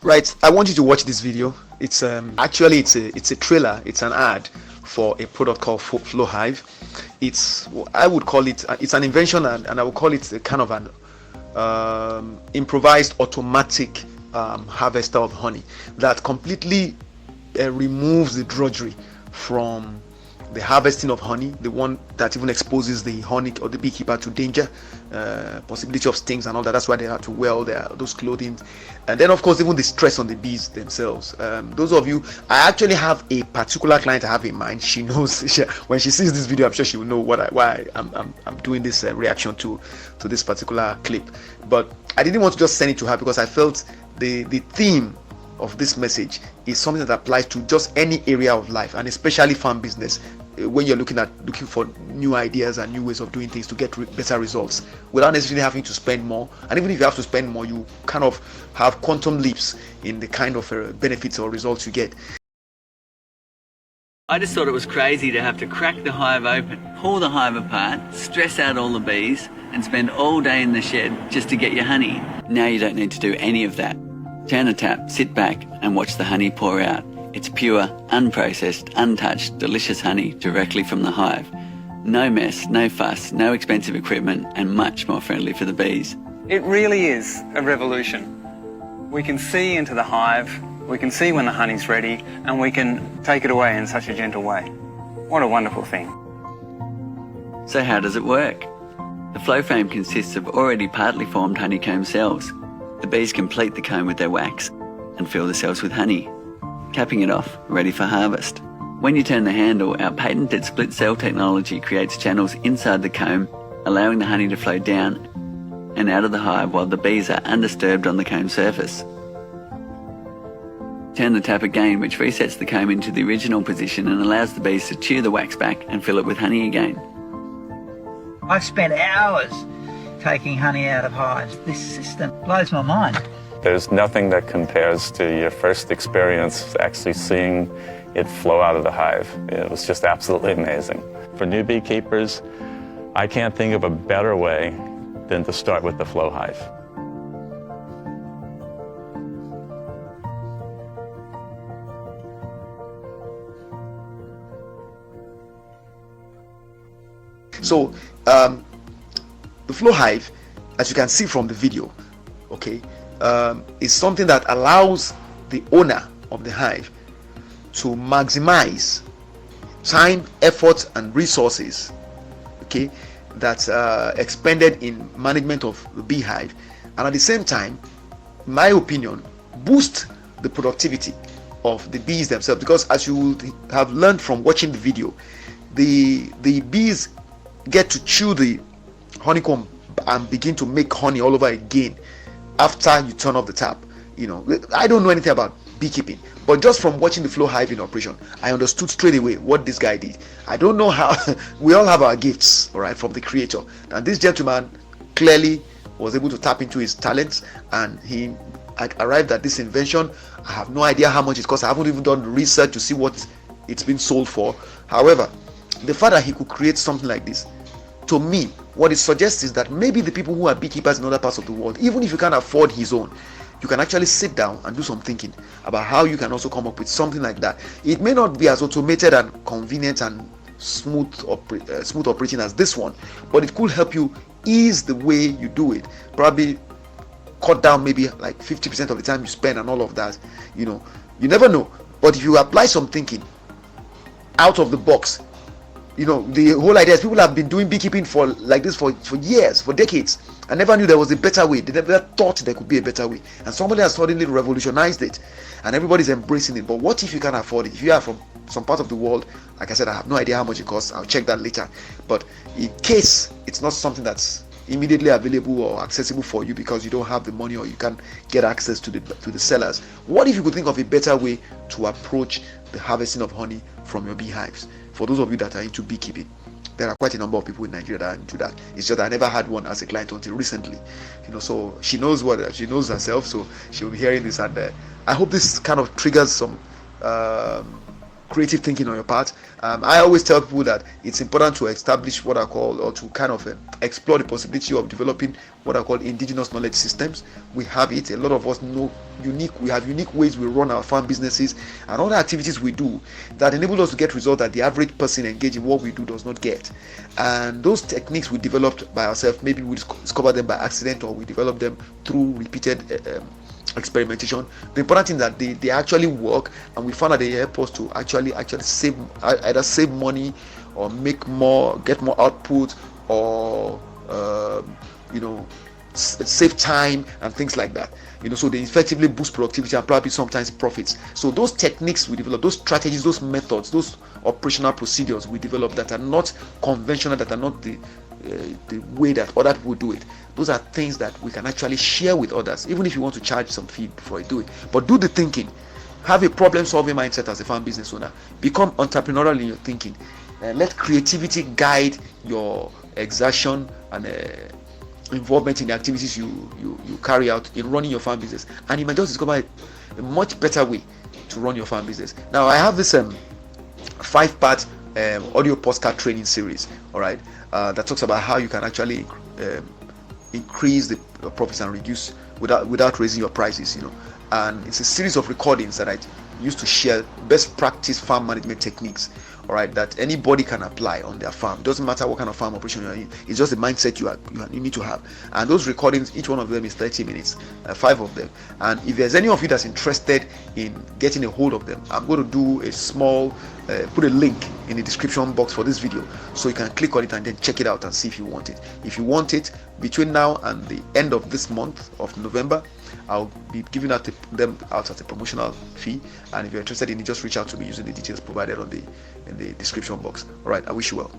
Right, I want you to watch this video. It's actually it's a trailer. It's an ad for a product called Flow Hive. I would call it it's an invention, and I would call it a kind of an improvised automatic harvester of honey that completely removes the drudgery from the harvesting of honey, the one that even exposes the honey or the beekeeper to danger, possibility of stings and all that. That's why they have to wear those clothing, and then of course even the stress on the bees themselves. Those of you, I actually have a particular client I have in mind. She knows when she sees this video, I'm sure she will know why I'm doing this reaction to this particular clip. But I didn't want to just send it to her because I felt the theme of this message is something that applies to just any area of life, and especially farm business, when you're looking for new ideas and new ways of doing things to get better results without necessarily having to spend more. And even if you have to spend more, you kind of have quantum leaps in the kind of benefits or results you get. I just thought it was crazy to have to crack the hive open, pull the hive apart, stress out all the bees, and spend all day in the shed just to get your honey. Now you don't need to do any of that. Turn the tap, sit back and watch the honey pour out. It's pure, unprocessed, untouched, delicious honey directly from the hive. No mess, no fuss, no expensive equipment, and much more friendly for the bees. It really is a revolution. We can see into the hive, we can see when the honey's ready, and we can take it away in such a gentle way. What a wonderful thing. So how does it work? The flow frame consists of already partly formed honeycomb cells. The bees complete the comb with their wax and fill the cells with honey, capping it off, ready for harvest. When you turn the handle, our patented split cell technology creates channels inside the comb, allowing the honey to flow down and out of the hive while the bees are undisturbed on the comb surface. Turn the tap again, which resets the comb into the original position and allows the bees to chew the wax back and fill it with honey again. I've spent hours taking honey out of hives. This system blows my mind. There's nothing that compares to your first experience actually seeing it flow out of the hive. It was just absolutely amazing. For new beekeepers, I can't think of a better way than to start with the Flow Hive. So the Flow Hive, as you can see from the video, okay, is something that allows the owner of the hive to maximize time, effort, and resources, okay, that's expended in management of the beehive, and at the same time, in my opinion, boost the productivity of the bees themselves. Because as you would have learned from watching the video, the bees get to chew the honeycomb and begin to make honey all over again after you turn off the tap. I don't know anything about beekeeping, but just from watching the Flow Hive in operation, I understood straight away what this guy did. I don't know how. We all have our gifts, all right, from the creator, and this gentleman clearly was able to tap into his talents, and he arrived at this invention. I have no idea how much it costs. I haven't even done research to see what it's been sold for. However, the fact that he could create something like this, to me, what it suggests is that maybe the people who are beekeepers in other parts of the world, even if you can't afford his own, you can actually sit down and do some thinking about how you can also come up with something like that. It may not be as automated and convenient and smooth operating as this one, but it could help you ease the way you do it. Probably cut down maybe like 50% of the time you spend and all of that. You never know. But if you apply some thinking out of the box, the whole idea is people have been doing beekeeping for years, for decades, and never knew there was a better way. They never thought there could be a better way, and somebody has suddenly revolutionized it, and everybody's embracing it. But what if you can't afford it? If you are from some part of the world, like I said, I have no idea how much it costs. I'll check that later. But in case it's not something that's immediately available or accessible for you because you don't have the money or you can't get access to the sellers, what if you could think of a better way to approach the harvesting of honey from your beehives? For those of you that are into beekeeping, there are quite a number of people in Nigeria that are into that. It's just I never had one as a client until recently. So she knows herself, so she'll be hearing this, and I hope this kind of triggers some creative thinking on your part. I always tell people that it's important to establish what I call, or to kind of explore the possibility of developing what I call indigenous knowledge systems. We have it. A lot of us know we have unique ways we run our farm businesses and other activities we do that enable us to get results that the average person engaged in what we do does not get. And those techniques we developed by ourselves, maybe we discovered them by accident, or we developed them through repeated experimentation. The important thing is that they actually work, and we found that they help us to actually either save money, or make more, get more output, or save time and things like that. So they effectively boost productivity and probably sometimes profits. So those techniques we develop, those strategies, those methods, those operational procedures we develop that are not conventional, that are not the way that other people do it, those are things that we can actually share with others, even if you want to charge some fee before you do it. But do the thinking. Have a problem-solving mindset as a farm business owner. Become entrepreneurial in your thinking. Let creativity guide your exertion and involvement in the activities you carry out in running your farm business, and you might just discover a much better way to run your farm business. Now, I have this 5-part audio postcard training series, all right, that talks about how you can actually increase the profits and reduce without raising your prices, and it's a series of recordings that I use to share best practice farm management techniques, all right, that anybody can apply on their farm. Doesn't matter what kind of farm operation you're in, it's just the mindset you need to have. And those recordings, each one of them is 30 minutes, 5 of them. And if there's any of you that's interested in getting a hold of them, I'm going to do a small put a link in the description box for this video, so you can click on it and then check it out and see if you want it. If you want it, between now and the end of this month of November, I'll be giving them out at a promotional fee, and if you're interested in it, just reach out to me using the details provided in the description box. All right, I wish you well.